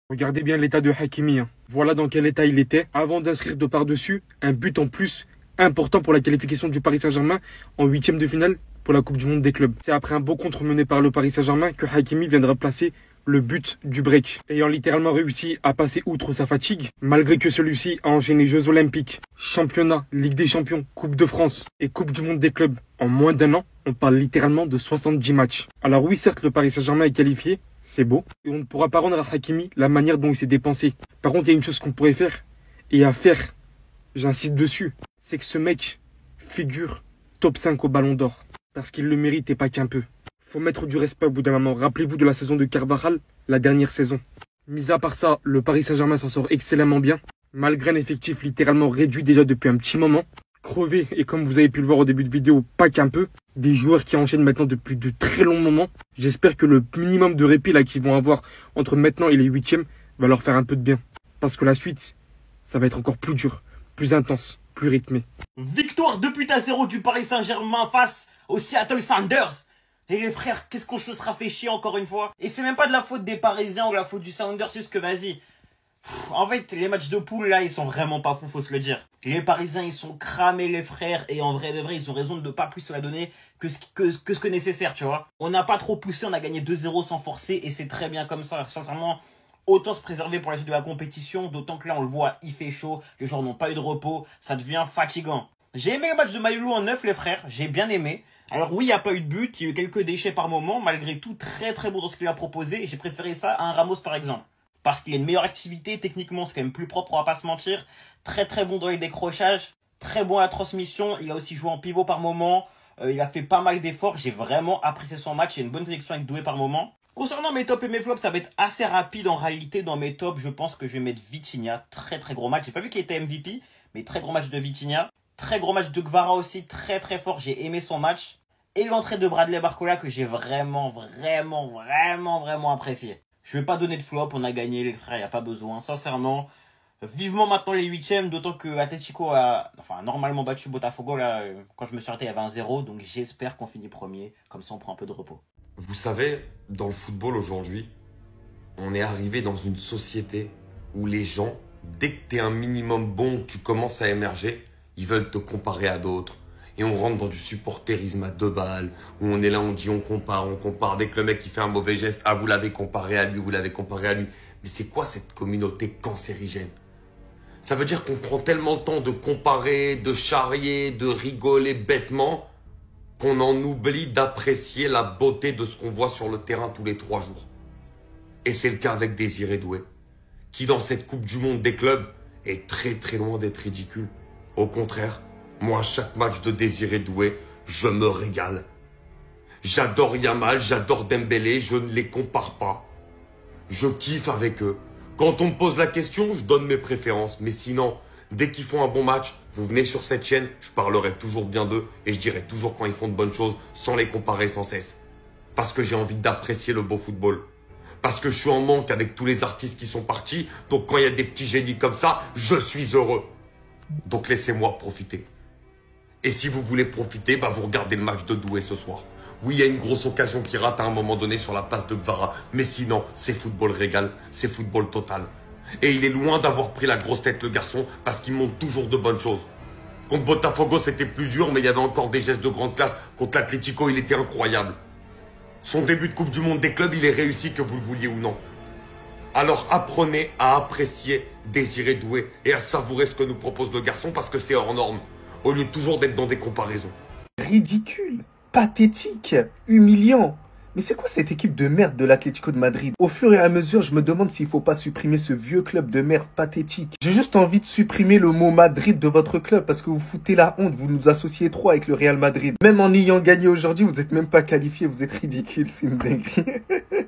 Regardez bien l'état de Hakimi, hein. Voilà dans quel état il était avant d'inscrire de par-dessus un but en plus important pour la qualification du Paris Saint-Germain en huitième de finale pour la Coupe du Monde des clubs. C'est après un beau contre mené par le Paris Saint-Germain que Hakimi viendra placer le but du break, ayant littéralement réussi à passer outre sa fatigue, malgré que celui-ci a enchaîné Jeux Olympiques, Championnat, Ligue des Champions, Coupe de France et Coupe du Monde des clubs en moins d'un an. On parle littéralement de 70 matchs. Alors oui, certes, le Paris Saint-Germain est qualifié, c'est beau, et on ne pourra pas rendre à Hakimi la manière dont il s'est dépensé. Par contre, il y a une chose qu'on pourrait faire, et à faire, j'insiste dessus, c'est que ce mec figure top 5 au Ballon d'Or, parce qu'il le mérite et pas qu'un peu. Faut mettre du respect au bout d'un moment. Rappelez-vous de la saison de Carvajal, la dernière saison. Mis à part ça, le Paris Saint-Germain s'en sort excellemment bien, malgré un effectif littéralement réduit déjà depuis un petit moment. Crevé, et comme vous avez pu le voir au début de vidéo, pas qu'un peu. Des joueurs qui enchaînent maintenant depuis de très longs moments. J'espère que le minimum de répit là qu'ils vont avoir entre maintenant et les huitièmes va leur faire un peu de bien. Parce que la suite, ça va être encore plus dur, plus intense, plus rythmé. Victoire 2-0 du Paris Saint-Germain face au Seattle Sounders. Et les frères, qu'est-ce qu'on se sera fait chier encore une fois. Et c'est même pas de la faute des Parisiens ou la faute du Sounders, c'est juste que vas-y. En fait, les matchs de poule là, ils sont vraiment pas fous, faut se le dire. Les Parisiens, ils sont cramés les frères. Et en vrai de vrai, ils ont raison de ne pas plus se la donner que ce que nécessaire, tu vois. On n'a pas trop poussé, on a gagné 2-0 sans forcer. Et c'est très bien comme ça. Sincèrement, autant se préserver pour la suite de la compétition. D'autant que là, on le voit, il fait chaud. Les joueurs n'ont pas eu de repos. Ça devient fatigant. J'ai aimé le match de Mayoulou en 9, les frères. J'ai bien aimé. Alors oui, il n'y a pas eu de but. Il y a eu quelques déchets par moment. Malgré tout, très très bon dans ce qu'il a proposé. J'ai préféré ça à un Ramos, par exemple. Parce qu'il a une meilleure activité, techniquement c'est quand même plus propre, on va pas se mentir. Très très bon dans les décrochages, très bon à la transmission, il a aussi joué en pivot par moment, il a fait pas mal d'efforts, j'ai vraiment apprécié son match, il a une bonne connexion avec Doué par moment. Concernant mes tops et mes flops, ça va être assez rapide en réalité. Dans mes tops, je pense que je vais mettre Vitinha, très très gros match, j'ai pas vu qu'il était MVP, mais très gros match de Vitinha. Très gros match de Kvara aussi, très très fort, j'ai aimé son match. Et l'entrée de Bradley Barcola que j'ai vraiment apprécié. Je vais pas donner de flop, on a gagné les frères, il n'y a pas besoin. Sincèrement, vivement maintenant les huitièmes, d'autant que Atletico a normalement battu Botafogo. Là, quand je me suis arrêté, il y avait un 0, donc j'espère qu'on finit premier, comme ça on prend un peu de repos. Vous savez, dans le football aujourd'hui, on est arrivé dans une société où les gens, dès que tu es un minimum bon, tu commences à émerger, ils veulent te comparer à d'autres. Et on rentre dans du supporterisme à 2 balles, où on est là, on dit on compare. Dès que le mec il fait un mauvais geste, ah vous l'avez comparé à lui, vous l'avez comparé à lui. Mais c'est quoi cette communauté cancérigène? Ça veut dire qu'on prend tellement le temps de comparer, de charrier, de rigoler bêtement, qu'on en oublie d'apprécier la beauté de ce qu'on voit sur le terrain tous les 3 jours. Et c'est le cas avec Désiré Doué, qui dans cette Coupe du Monde des clubs est très très loin d'être ridicule. Au contraire, moi, à chaque match de Désiré Doué, je me régale. J'adore Yamal, j'adore Dembélé, je ne les compare pas. Je kiffe avec eux. Quand on me pose la question, je donne mes préférences. Mais sinon, dès qu'ils font un bon match, vous venez sur cette chaîne, je parlerai toujours bien d'eux et je dirai toujours quand ils font de bonnes choses sans les comparer sans cesse. Parce que j'ai envie d'apprécier le beau football. Parce que je suis en manque avec tous les artistes qui sont partis. Donc quand il y a des petits génies comme ça, je suis heureux. Donc laissez-moi profiter. Et si vous voulez profiter, vous regardez le match de Doué ce soir. Oui, il y a une grosse occasion qui rate à un moment donné sur la passe de Kvara. Mais sinon, c'est football régal, c'est football total. Et il est loin d'avoir pris la grosse tête le garçon parce qu'il montre toujours de bonnes choses. Contre Botafogo, c'était plus dur, mais il y avait encore des gestes de grande classe. Contre l'Atlético, il était incroyable. Son début de Coupe du Monde des clubs, il est réussi que vous le vouliez ou non. Alors apprenez à apprécier Désiré Doué et à savourer ce que nous propose le garçon parce que c'est hors norme. Au lieu de toujours d'être dans des comparaisons. Ridicule, pathétique, humiliant. Mais c'est quoi cette équipe de merde de l'Atlético de Madrid? Au fur et à mesure, je me demande s'il faut pas supprimer ce vieux club de merde pathétique. J'ai juste envie de supprimer le mot Madrid de votre club parce que vous foutez la honte, vous nous associez trop avec le Real Madrid. Même en ayant gagné aujourd'hui, vous êtes même pas qualifié, vous êtes ridicule, c'est une dinguerie.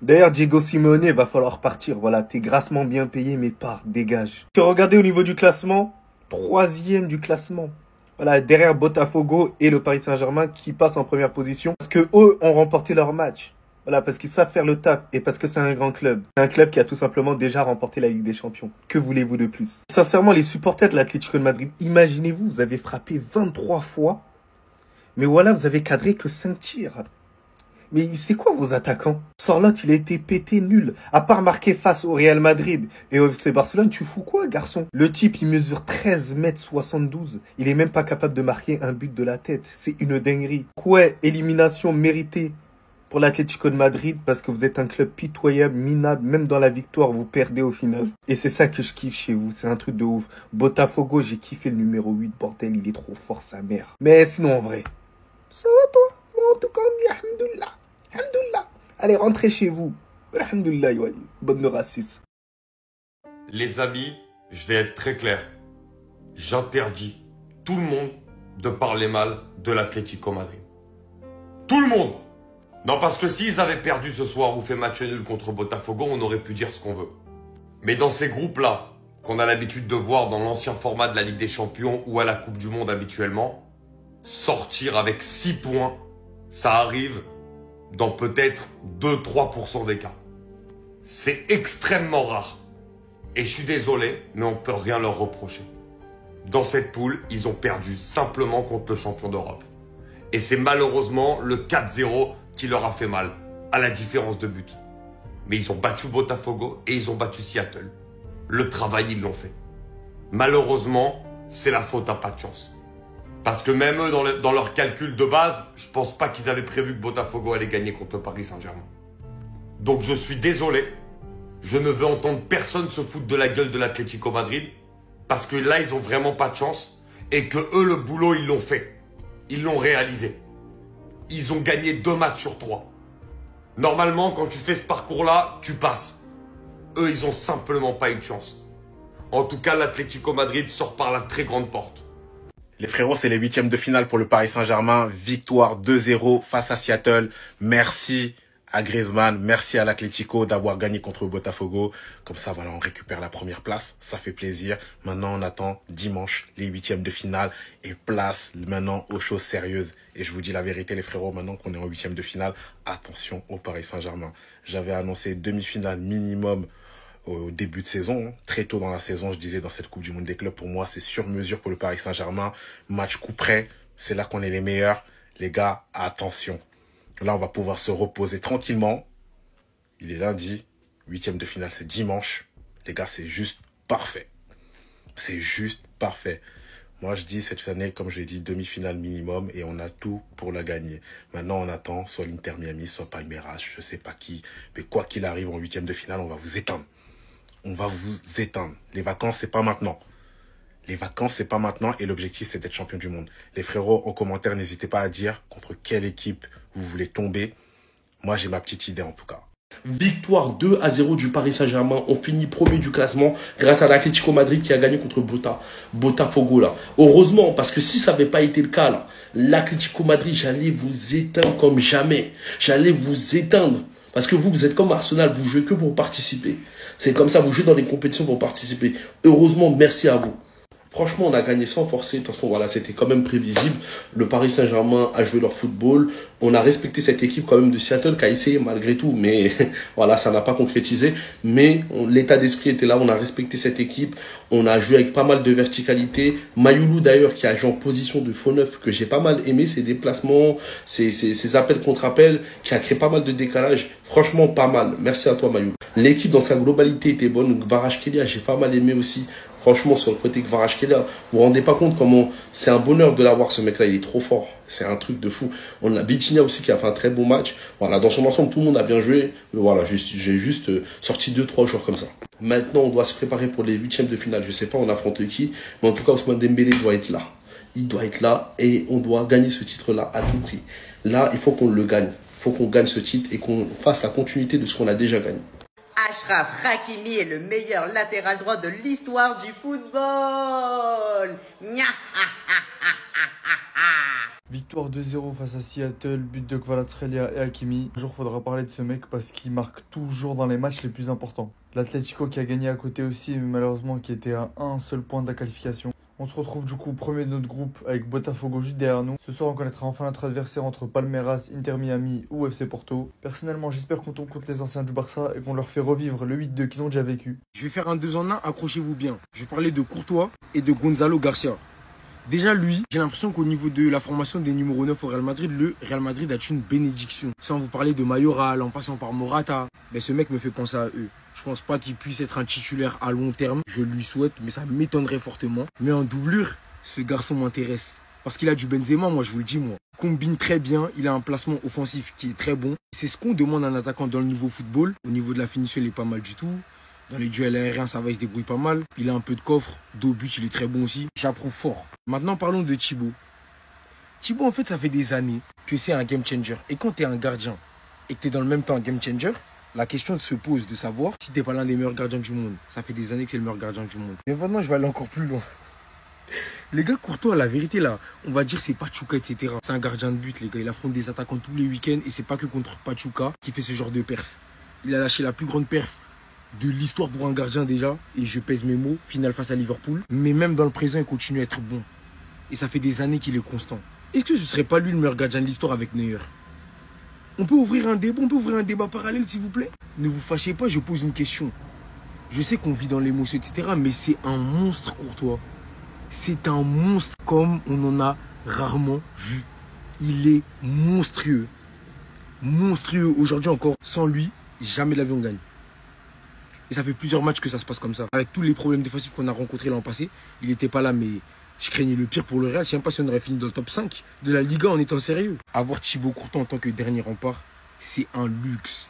D'ailleurs, Diego Simeone, va falloir partir. Voilà, t'es grassement bien payé, mais pars, dégage. Regardez au niveau du classement, 3e du classement. Voilà, derrière Botafogo et le Paris Saint-Germain qui passent en première position. Parce que eux ont remporté leur match. Voilà, parce qu'ils savent faire le taf et parce que c'est un grand club. Un club qui a tout simplement déjà remporté la Ligue des Champions. Que voulez-vous de plus? Sincèrement, les supporters de l'Atlético de Madrid, imaginez-vous, vous avez frappé 23 fois. Mais voilà, vous avez cadré que 5 tirs. Mais c'est quoi vos attaquants? Sorloth, il a été pété nul. À part marquer face au Real Madrid et au FC Barcelone, tu fous quoi, garçon? Le type, il mesure 13 mètres 72. Il est même pas capable de marquer un but de la tête. C'est une dinguerie. Quoi, élimination méritée pour l'Atlético de Madrid parce que vous êtes un club pitoyable, minable. Même dans la victoire, vous perdez au final. Et c'est ça que je kiffe chez vous. C'est un truc de ouf. Botafogo, j'ai kiffé le numéro 8. Bordel, il est trop fort, sa mère. Mais sinon, en vrai, ça va toi? En tout cas, alhamdoulilah. Alhamdoulilah. Allez, rentrez chez vous. Alhamdoulilah, ouais. Bonne raciste. Les amis, je vais être très clair. J'interdis tout le monde de parler mal de l'Atlético Madrid. Tout le monde! Non, parce que s'ils avaient perdu ce soir ou fait match nul contre Botafogo, on aurait pu dire ce qu'on veut. Mais dans ces groupes-là, qu'on a l'habitude de voir dans l'ancien format de la Ligue des Champions ou à la Coupe du Monde habituellement, sortir avec 6 points, ça arrive dans peut-être 2-3% des cas. C'est extrêmement rare. Et je suis désolé, mais on ne peut rien leur reprocher. Dans cette poule, ils ont perdu simplement contre le champion d'Europe. Et c'est malheureusement le 4-0 qui leur a fait mal, à la différence de but. Mais ils ont battu Botafogo et ils ont battu Seattle. Le travail, ils l'ont fait. Malheureusement, c'est la faute à pas de chance. Parce que même eux, dans leur calcul de base, je pense pas qu'ils avaient prévu que Botafogo allait gagner contre Paris Saint-Germain. Donc je suis désolé, je ne veux entendre personne se foutre de la gueule de l'Atlético Madrid, parce que là, ils ont vraiment pas de chance, et que eux, le boulot, ils l'ont fait. Ils l'ont réalisé. Ils ont gagné 2 matchs sur 3. Normalement, quand tu fais ce parcours-là, tu passes. Eux, ils ont simplement pas eu de chance. En tout cas, l'Atlético Madrid sort par la très grande porte. Les frérots, c'est les 8e de finale pour le Paris Saint-Germain. Victoire 2-0 face à Seattle. Merci à Griezmann, merci à l'Atlético d'avoir gagné contre Botafogo. Comme ça, voilà, on récupère la première place. Ça fait plaisir. Maintenant, on attend dimanche les 8e de finale et place maintenant aux choses sérieuses. Et je vous dis la vérité, les frérots, maintenant qu'on est en 8e de finale, attention au Paris Saint-Germain. J'avais annoncé demi-finale minimum au début de saison, très tôt dans la saison, je disais dans cette Coupe du Monde des clubs, pour moi, c'est sur mesure pour le Paris Saint-Germain. Match coup près, c'est là qu'on est les meilleurs. Les gars, attention. Là, on va pouvoir se reposer tranquillement. Il est lundi, 8e de finale, c'est dimanche. Les gars, c'est juste parfait. C'est juste parfait. Moi, je dis cette année, comme je l'ai dit, demi-finale minimum et on a tout pour la gagner. Maintenant, on attend soit l'Inter Miami, soit Palmeiras, je sais pas qui. Mais quoi qu'il arrive en 8e de finale, on va vous éteindre. On va vous éteindre. Les vacances, c'est pas maintenant. Les vacances, c'est pas maintenant et l'objectif, c'est d'être champion du monde. Les frérots, en commentaire, n'hésitez pas à dire contre quelle équipe vous voulez tomber. Moi, j'ai ma petite idée en tout cas. Victoire 2-0 du Paris Saint-Germain. On finit premier du classement grâce à l'Atlético Madrid qui a gagné contre Botafogo là. Heureusement, parce que si ça n'avait pas été le cas là, l'Atlético Madrid, j'allais vous éteindre comme jamais. J'allais vous éteindre. Parce que vous êtes comme Arsenal, vous jouez que pour participer. C'est comme ça, vous jouez dans les compétitions pour participer. Heureusement, merci à vous. Franchement, on a gagné sans forcer. De toute façon, voilà, c'était quand même prévisible. Le Paris Saint-Germain a joué leur football. On a respecté cette équipe quand même de Seattle qui a essayé malgré tout. Mais voilà, ça n'a pas concrétisé. Mais l'état d'esprit était là. On a respecté cette équipe. On a joué avec pas mal de verticalité. Mayoulou d'ailleurs qui a joué en position de faux neuf que j'ai pas mal aimé. Ses déplacements, ses appels contre appels qui a créé pas mal de décalage. Franchement, pas mal. Merci à toi Mayoulou. L'équipe dans sa globalité était bonne. Kvaratskhelia, j'ai pas mal aimé aussi. Franchement, sur le côté Kvaratskhelia, vous vous rendez pas compte comment c'est un bonheur de l'avoir, ce mec-là. Il est trop fort. C'est un truc de fou. On a Vitinha aussi qui a fait un très bon match. Voilà, dans son ensemble, tout le monde a bien joué. Mais voilà, j'ai juste sorti 2-3 joueurs comme ça. Maintenant, on doit se préparer pour les 8e de finale. Je sais pas, on affronte qui. Mais en tout cas, Ousmane Dembélé doit être là. Il doit être là et on doit gagner ce titre-là à tout prix. Là, il faut qu'on le gagne. Il faut qu'on gagne ce titre et qu'on fasse la continuité de ce qu'on a déjà gagné. Achraf Hakimi est le meilleur latéral droit de l'histoire du football. Nya, Victoire 2-0 face à Seattle, but de Kvaratskhelia et Hakimi. Un jour, faudra parler de ce mec parce qu'il marque toujours dans les matchs les plus importants. L'Atlético qui a gagné à côté aussi, mais malheureusement qui était à un seul point de la qualification. On se retrouve du coup premier de notre groupe avec Botafogo juste derrière nous. Ce soir, on connaîtra enfin notre adversaire entre Palmeiras, Inter Miami ou FC Porto. Personnellement, j'espère qu'on tombe contre les anciens du Barça et qu'on leur fait revivre le 8-2 qu'ils ont déjà vécu. Je vais faire un 2 en 1, accrochez-vous bien. Je vais parler de Courtois et de Gonzalo Garcia. Déjà, lui, j'ai l'impression qu'au niveau de la formation des numéros 9 au Real Madrid, le Real Madrid a une bénédiction. Sans vous parler de Mayoral, en passant par Morata, mais ce mec me fait penser à eux. Je pense pas qu'il puisse être un titulaire à long terme. Je lui souhaite, mais ça m'étonnerait fortement. Mais en doublure, ce garçon m'intéresse. Parce qu'il a du Benzema, moi je vous le dis, moi. Il combine très bien, il a un placement offensif qui est très bon. C'est ce qu'on demande à un attaquant dans le niveau football. Au niveau de la finition, il est pas mal du tout. Dans les duels aériens, ça va, il se débrouille pas mal. Il a un peu de coffre. Dos au but, il est très bon aussi. J'approuve fort. Maintenant, parlons de Thibaut. Thibaut, en fait, ça fait des années que c'est un game changer. Et quand tu es un gardien et que tu es dans le même temps un game changer, la question se pose de savoir si tu n'es pas l'un des meilleurs gardiens du monde. Ça fait des années que c'est le meilleur gardien du monde. Mais maintenant, je vais aller encore plus loin. Les gars, Courtois, la vérité là, on va dire c'est Pachuca, etc. C'est un gardien de but, les gars. Il affronte des attaquants tous les week-ends et c'est pas que contre Pachuca qui fait ce genre de perf. Il a lâché la plus grande perf de l'histoire pour un gardien déjà, et je pèse mes mots, finale face à Liverpool. Mais même dans le présent, il continue à être bon. Et ça fait des années qu'il est constant. Est-ce que ce serait pas lui le meilleur gardien de l'histoire avec Neuer? On peut ouvrir un débat, parallèle s'il vous plaît. Ne vous fâchez pas, je pose une question. Je sais qu'on vit dans l'émotion, etc. Mais c'est un monstre, Courtois. C'est un monstre comme on en a rarement vu. Il est monstrueux. Monstrueux. Aujourd'hui encore, sans lui, jamais l'avion gagne. Et ça fait plusieurs matchs que ça se passe comme ça. Avec tous les problèmes défensifs qu'on a rencontrés l'an passé, il n'était pas là, mais je craignais le pire pour le Real. Je ne sais même pas si on aurait fini dans le top 5 de la Liga en étant sérieux. Avoir Thibaut Courtois en tant que dernier rempart, c'est un luxe.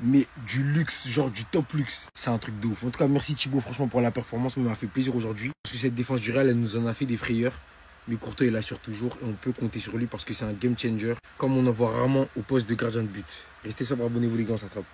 Mais du luxe, genre du top luxe. C'est un truc de ouf. En tout cas, merci Thibaut, franchement, pour la performance. Ça m'a fait plaisir aujourd'hui. Parce que cette défense du Real, elle nous en a fait des frayeurs. Mais Courtois, il assure toujours. Et on peut compter sur lui parce que c'est un game changer. Comme on en voit rarement au poste de gardien de but. Restez sobre, abonnez-vous les gars, on s'attrape.